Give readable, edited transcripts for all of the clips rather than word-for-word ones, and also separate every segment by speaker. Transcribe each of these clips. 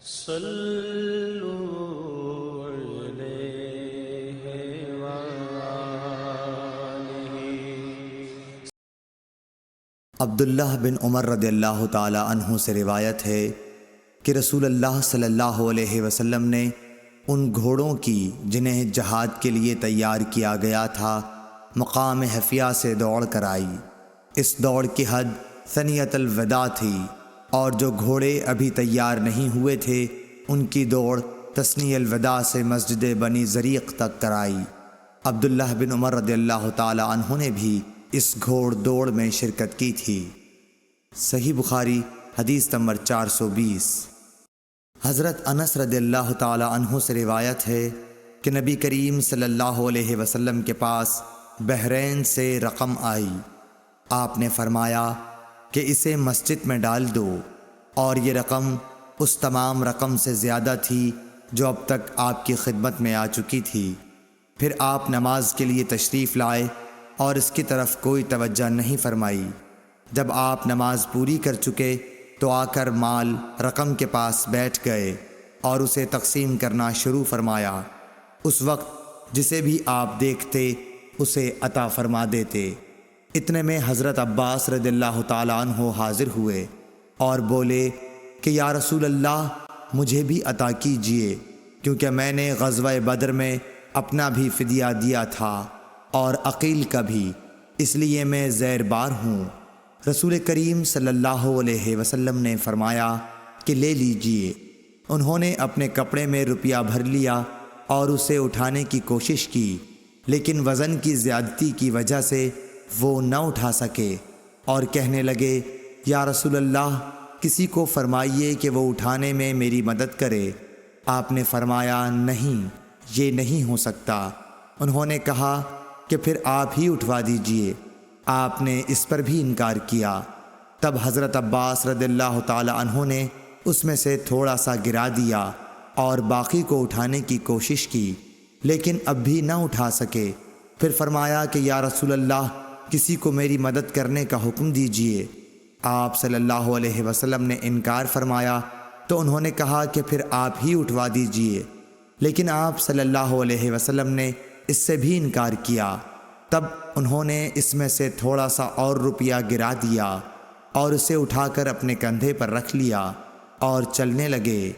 Speaker 1: صلوا علیہ وآلہ۔
Speaker 2: عبداللہ بن عمر رضی اللہ تعالی عنہ سے روایت ہے کہ رسول اللہ صلی اللہ علیہ وسلم نے ان گھوڑوں کی جنہیں جہاد کے لیے تیار کیا گیا تھا مقام حفیہ سے دوڑ کرائی۔ اس دوڑ کی حد ثنیۃ الوداع تھی، اور جو گھوڑے ابھی تیار نہیں ہوئے تھے ان کی دوڑ تثنی الوداع سے مسجد بنی زریق تک کرائی۔ عبداللہ بن عمر رضی اللہ تعالی عنہ نے بھی اس گھوڑ دوڑ میں شرکت کی تھی۔ صحیح بخاری حدیث نمبر 420۔ حضرت انس رضی اللہ تعالی عنہ سے روایت ہے کہ نبی کریم صلی اللہ علیہ وسلم کے پاس بحرین سے رقم آئی۔ آپ نے فرمایا کہ اسے مسجد میں ڈال دو، اور یہ رقم اس تمام رقم سے زیادہ تھی جو اب تک آپ کی خدمت میں آ چکی تھی۔ پھر آپ نماز کے لیے تشریف لائے اور اس کی طرف کوئی توجہ نہیں فرمائی۔ جب آپ نماز پوری کر چکے تو آ کر مال رقم کے پاس بیٹھ گئے اور اسے تقسیم کرنا شروع فرمایا۔ اس وقت جسے بھی آپ دیکھتے اسے عطا فرما دیتے۔ اتنے میں حضرت عباس رضی اللہ تعالیٰ عنہ حاضر ہوئے اور بولے کہ یا رسول اللہ مجھے بھی عطا کیجئے، کیونکہ میں نے غزوہ بدر میں اپنا بھی فدیہ دیا تھا اور عقیل کا بھی، اس لیے میں زیر بار ہوں۔ رسول کریم صلی اللہ علیہ وسلم نے فرمایا کہ لے لیجئے۔ انہوں نے اپنے کپڑے میں روپیہ بھر لیا اور اسے اٹھانے کی کوشش کی، لیکن وزن کی زیادتی کی وجہ سے وہ نہ اٹھا سکے اور کہنے لگے یا رسول اللہ کسی کو فرمائیے کہ وہ اٹھانے میں میری مدد کرے۔ آپ نے فرمایا نہیں، یہ نہیں ہو سکتا۔ انہوں نے کہا کہ پھر آپ ہی اٹھوا دیجئے۔ آپ نے اس پر بھی انکار کیا۔ تب حضرت عباس رضی اللہ تعالی عنہ نے اس میں سے تھوڑا سا گرا دیا اور باقی کو اٹھانے کی کوشش کی، لیکن اب بھی نہ اٹھا سکے۔ پھر فرمایا کہ یا رسول اللہ کسی کو میری مدد کرنے کا حکم دیجئے۔ آپ صلی اللہ علیہ وسلم نے انکار فرمایا تو انہوں نے کہا کہ پھر آپ ہی اٹھوا دیجئے، لیکن آپ صلی اللہ علیہ وسلم نے اس سے بھی انکار کیا۔ تب انہوں نے اس میں سے تھوڑا سا اور روپیہ گرا دیا اور اسے اٹھا کر اپنے کندھے پر رکھ لیا اور چلنے لگے۔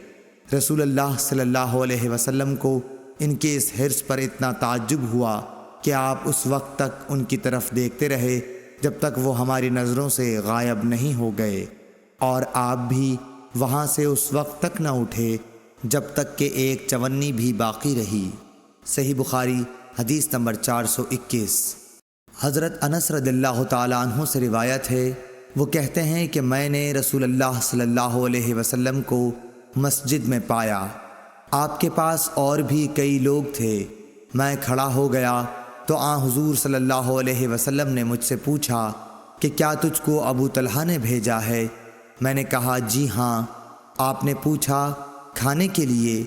Speaker 2: رسول اللہ صلی اللہ علیہ وسلم کو ان کے اس حرص پر اتنا تعجب ہوا کہ آپ اس وقت تک ان کی طرف دیکھتے رہے جب تک وہ ہماری نظروں سے غائب نہیں ہو گئے، اور آپ بھی وہاں سے اس وقت تک نہ اٹھے جب تک کہ ایک چونی بھی باقی رہی۔ صحیح بخاری حدیث نمبر 421۔ حضرت انس رضی اللہ تعالی عنہ سے روایت ہے، وہ کہتے ہیں کہ میں نے رسول اللہ صلی اللہ علیہ وسلم کو مسجد میں پایا۔ آپ کے پاس اور بھی کئی لوگ تھے۔ میں کھڑا ہو گیا تو حضور صلی اللہ علیہ وسلم نے مجھ سے پوچھا کہ کیا تجھ کو ابو طلحہ نے بھیجا ہے؟ میں نے کہا جی ہاں۔ آپ نے پوچھا کھانے کے لیے؟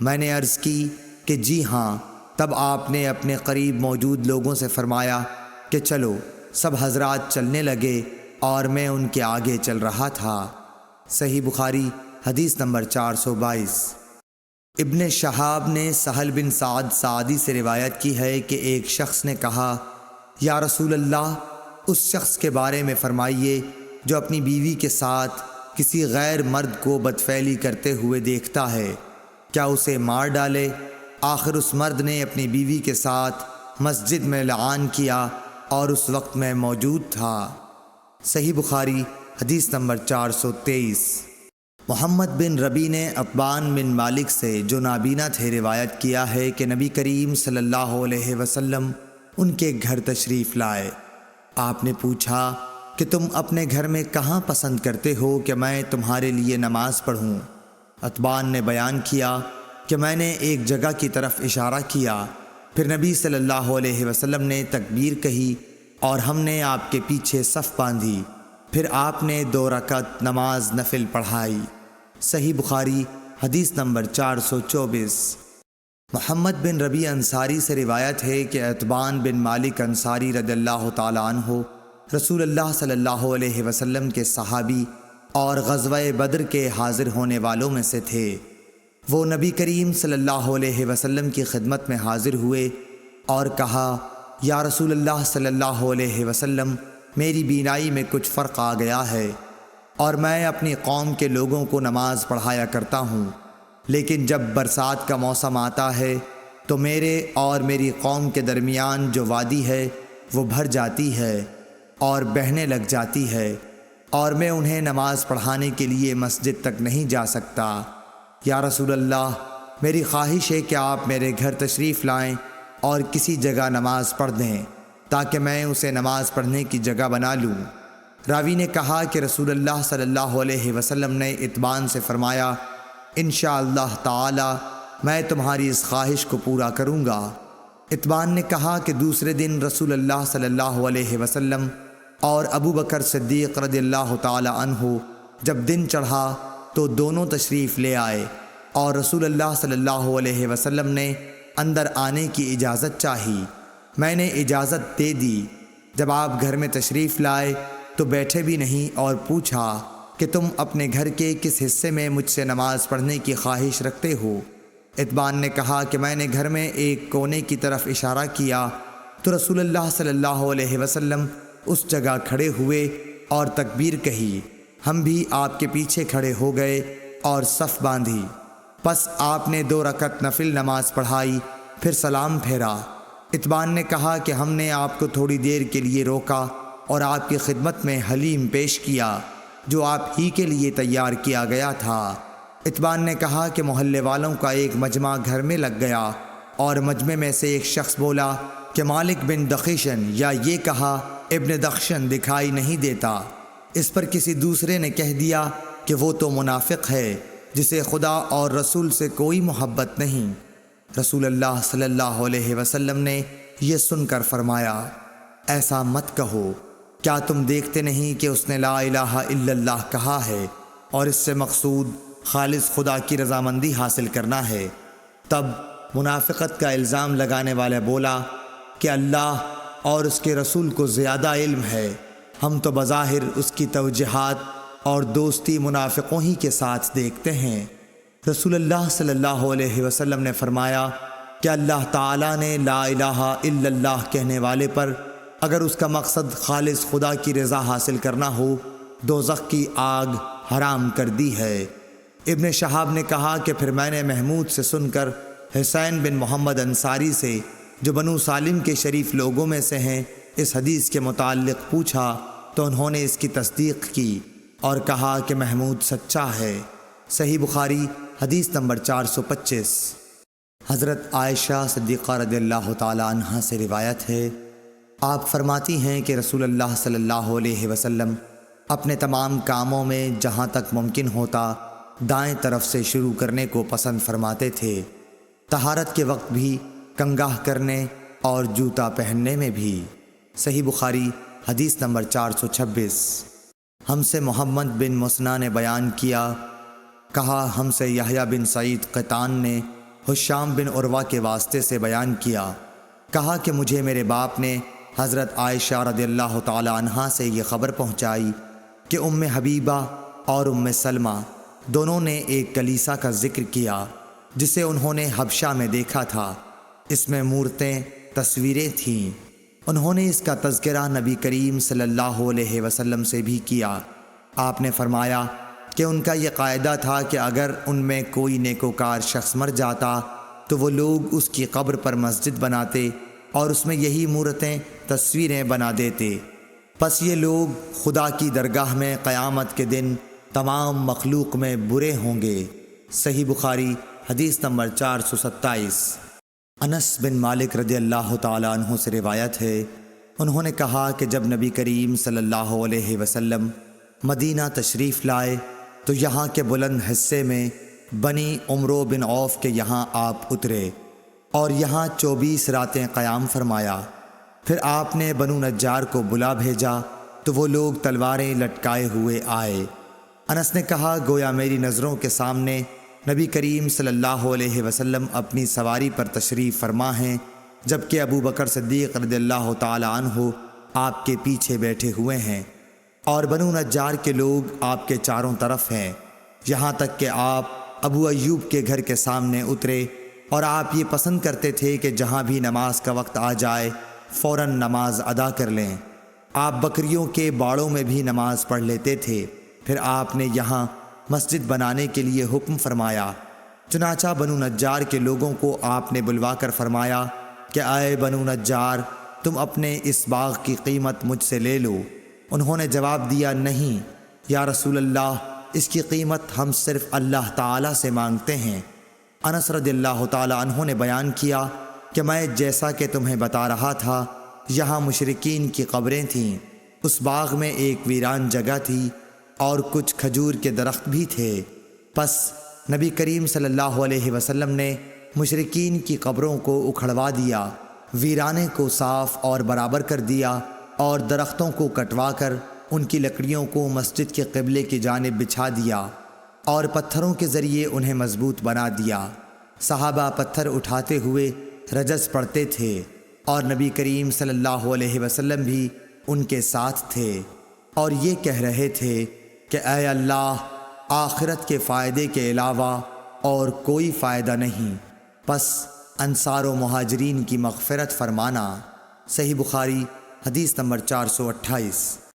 Speaker 2: میں نے عرض کی کہ جی ہاں۔ تب آپ نے اپنے قریب موجود لوگوں سے فرمایا کہ چلو۔ سب حضرات چلنے لگے اور میں ان کے آگے چل رہا تھا۔ صحیح بخاری حدیث نمبر 422۔ ابن شہاب نے سہل بن سعد سعدی سے روایت کی ہے کہ ایک شخص نے کہا یا رسول اللہ اس شخص کے بارے میں فرمائیے جو اپنی بیوی کے ساتھ کسی غیر مرد کو بدفعلی کرتے ہوئے دیکھتا ہے، کیا اسے مار ڈالے؟ آخر اس مرد نے اپنی بیوی کے ساتھ مسجد میں لعان کیا اور اس وقت میں موجود تھا۔ صحیح بخاری حدیث نمبر 423۔ محمد بن ربی نے عتبان بن مالک سے جو نابینا تھے روایت کیا ہے کہ نبی کریم صلی اللہ علیہ وسلم ان کے گھر تشریف لائے۔ آپ نے پوچھا کہ تم اپنے گھر میں کہاں پسند کرتے ہو کہ میں تمہارے لیے نماز پڑھوں؟ عتبان نے بیان کیا کہ میں نے ایک جگہ کی طرف اشارہ کیا، پھر نبی صلی اللہ علیہ وسلم نے تکبیر کہی اور ہم نے آپ کے پیچھے صف باندھی، پھر آپ نے 2 رکعت نماز نفل پڑھائی۔ صحیح بخاری حدیث نمبر 424۔ محمد بن ربی انصاری سے روایت ہے کہ عتبان بن مالک انصاری رضی اللہ تعالی عنہ رسول اللہ صلی اللہ علیہ وسلم کے صحابی اور غزوہ بدر کے حاضر ہونے والوں میں سے تھے۔ وہ نبی کریم صلی اللہ علیہ وسلم کی خدمت میں حاضر ہوئے اور کہا، یا رسول اللہ صلی اللہ علیہ وسلم، میری بینائی میں کچھ فرق آ گیا ہے اور میں اپنی قوم کے لوگوں کو نماز پڑھایا کرتا ہوں، لیکن جب برسات کا موسم آتا ہے تو میرے اور میری قوم کے درمیان جو وادی ہے وہ بھر جاتی ہے اور بہنے لگ جاتی ہے، اور میں انہیں نماز پڑھانے کے لیے مسجد تک نہیں جا سکتا۔ یا رسول اللہ، میری خواہش ہے کہ آپ میرے گھر تشریف لائیں اور کسی جگہ نماز پڑھ دیں تاکہ میں اسے نماز پڑھنے کی جگہ بنا لوں۔ راوی نے کہا کہ رسول اللہ صلی اللہ علیہ وسلم نے اتبان سے فرمایا، انشاءاللہ تعالی میں تمہاری اس خواہش کو پورا کروں گا۔ اتبان نے کہا کہ دوسرے دن رسول اللہ صلی اللہ علیہ وسلم اور ابو بکر صدیق رضی اللہ تعالی عنہ جب دن چڑھا تو دونوں تشریف لے آئے اور رسول اللہ صلی اللہ علیہ وسلم نے اندر آنے کی اجازت چاہی۔ میں نے اجازت دے دی۔ جب آپ گھر میں تشریف لائے تو بیٹھے بھی نہیں اور پوچھا کہ تم اپنے گھر کے کس حصے میں مجھ سے نماز پڑھنے کی خواہش رکھتے ہو؟ اتبان نے کہا کہ میں نے گھر میں ایک کونے کی طرف اشارہ کیا تو رسول اللہ صلی اللہ علیہ وسلم اس جگہ کھڑے ہوئے اور تکبیر کہی۔ ہم بھی آپ کے پیچھے کھڑے ہو گئے اور صف باندھی۔ پس آپ نے 2 رکعت نفل نماز پڑھائی، پھر سلام پھیرا۔ اتبان نے کہا کہ ہم نے آپ کو تھوڑی دیر کے لیے روکا اور آپ کی خدمت میں حلیم پیش کیا جو آپ ہی کے لیے تیار کیا گیا تھا۔ اتبان نے کہا کہ محلے والوں کا ایک مجمع گھر میں لگ گیا اور مجمع میں سے ایک شخص بولا کہ مالک بن دخشن، یا یہ کہا ابن دخشن دکھائی نہیں دیتا۔ اس پر کسی دوسرے نے کہہ دیا کہ وہ تو منافق ہے جسے خدا اور رسول سے کوئی محبت نہیں۔ رسول اللہ صلی اللہ علیہ وسلم نے یہ سن کر فرمایا، ایسا مت کہو، کیا تم دیکھتے نہیں کہ اس نے لا الہ الا اللہ کہا ہے اور اس سے مقصود خالص خدا کی رضامندی حاصل کرنا ہے؟ تب منافقت کا الزام لگانے والا بولا کہ اللہ اور اس کے رسول کو زیادہ علم ہے، ہم تو بظاہر اس کی توجیہات اور دوستی منافقوں ہی کے ساتھ دیکھتے ہیں۔ رسول اللہ صلی اللہ علیہ وسلم نے فرمایا کہ اللہ تعالیٰ نے لا الہ الا اللہ کہنے والے پر اگر اس کا مقصد خالص خدا کی رضا حاصل کرنا ہو، دوزخ کی آگ حرام کر دی ہے۔ ابن شہاب نے کہا کہ پھر میں نے محمود سے سن کر حسین بن محمد انصاری سے، جو بنو سالم کے شریف لوگوں میں سے ہیں، اس حدیث کے متعلق پوچھا تو انہوں نے اس کی تصدیق کی اور کہا کہ محمود سچا ہے۔ صحیح بخاری حدیث نمبر 425۔ حضرت عائشہ صدیقہ رضی اللہ تعالی عنہا سے روایت ہے، آپ فرماتی ہیں کہ رسول اللہ صلی اللہ علیہ وسلم اپنے تمام کاموں میں جہاں تک ممکن ہوتا دائیں طرف سے شروع کرنے کو پسند فرماتے تھے، طہارت کے وقت بھی، کنگھا کرنے اور جوتا پہننے میں بھی۔ صحیح بخاری حدیث نمبر 426۔ ہم سے محمد بن مسنہ نے بیان کیا، کہا ہم سے یحییٰ بن سعید قطان نے ہشام بن عروہ کے واسطے سے بیان کیا، کہا کہ مجھے میرے باپ نے حضرت عائشہ رضی اللہ تعالی عنہا سے یہ خبر پہنچائی کہ ام حبیبہ اور ام سلمہ دونوں نے ایک کلیسا کا ذکر کیا جسے انہوں نے حبشہ میں دیکھا تھا، اس میں مورتیں، تصویریں تھیں۔ انہوں نے اس کا تذکرہ نبی کریم صلی اللہ علیہ وسلم سے بھی کیا۔ آپ نے فرمایا کہ ان کا یہ قاعدہ تھا کہ اگر ان میں کوئی نیکوکار شخص مر جاتا تو وہ لوگ اس کی قبر پر مسجد بناتے اور اس میں یہی مورتیں، تصویریں بنا دیتے۔ پس یہ لوگ خدا کی درگاہ میں قیامت کے دن تمام مخلوق میں برے ہوں گے۔ صحیح بخاری حدیث نمبر 427۔ انس بن مالک رضی اللہ تعالیٰ عنہ سے روایت ہے، انہوں نے کہا کہ جب نبی کریم صلی اللہ علیہ وسلم مدینہ تشریف لائے تو یہاں کے بلند حصے میں بنی عمرو بن عوف کے یہاں آپ اترے اور یہاں 24 راتیں قیام فرمایا۔ پھر آپ نے بنو نجار کو بلا بھیجا تو وہ لوگ تلواریں لٹکائے ہوئے آئے۔ انس نے کہا گویا میری نظروں کے سامنے نبی کریم صلی اللہ علیہ وسلم اپنی سواری پر تشریف فرما ہیں، جبکہ ابو بکر صدیق رضی اللہ تعالی عنہ آپ کے پیچھے بیٹھے ہوئے ہیں۔ اور بنو نجار کے لوگ آپ کے چاروں طرف ہیں، یہاں تک کہ آپ ابو ایوب کے گھر کے سامنے اترے اور آپ یہ پسند کرتے تھے کہ جہاں بھی نماز کا وقت آ جائے فوراً نماز ادا کر لیں۔ آپ بکریوں کے باڑوں میں بھی نماز پڑھ لیتے تھے۔ پھر آپ نے یہاں مسجد بنانے کے لیے حکم فرمایا، چنانچہ بنو نجار کے لوگوں کو آپ نے بلوا کر فرمایا کہ اے بنو نجار، تم اپنے اس باغ کی قیمت مجھ سے لے لو۔ انہوں نے جواب دیا، نہیں یا رسول اللہ، اس کی قیمت ہم صرف اللہ تعالیٰ سے مانگتے ہیں۔ انس رضی اللہ تعالیٰ عنہ نے بیان کیا کہ میں جیسا کہ تمہیں بتا رہا تھا یہاں مشرکین کی قبریں تھیں۔ اس باغ میں ایک ویران جگہ تھی اور کچھ کھجور کے درخت بھی تھے۔ پس نبی کریم صلی اللہ علیہ وسلم نے مشرکین کی قبروں کو اکھڑوا دیا، ویرانے کو صاف اور برابر کر دیا اور درختوں کو کٹوا کر ان کی لکڑیوں کو مسجد کے قبلے کی جانب بچھا دیا اور پتھروں کے ذریعے انہیں مضبوط بنا دیا۔ صحابہ پتھر اٹھاتے ہوئے رجز پڑھتے تھے اور نبی کریم صلی اللہ علیہ وسلم بھی ان کے ساتھ تھے اور یہ کہہ رہے تھے کہ اے اللہ، آخرت کے فائدے کے علاوہ اور کوئی فائدہ نہیں، پس انصار و مہاجرین کی مغفرت فرمانا۔ صحیح بخاری حدیث نمبر 428۔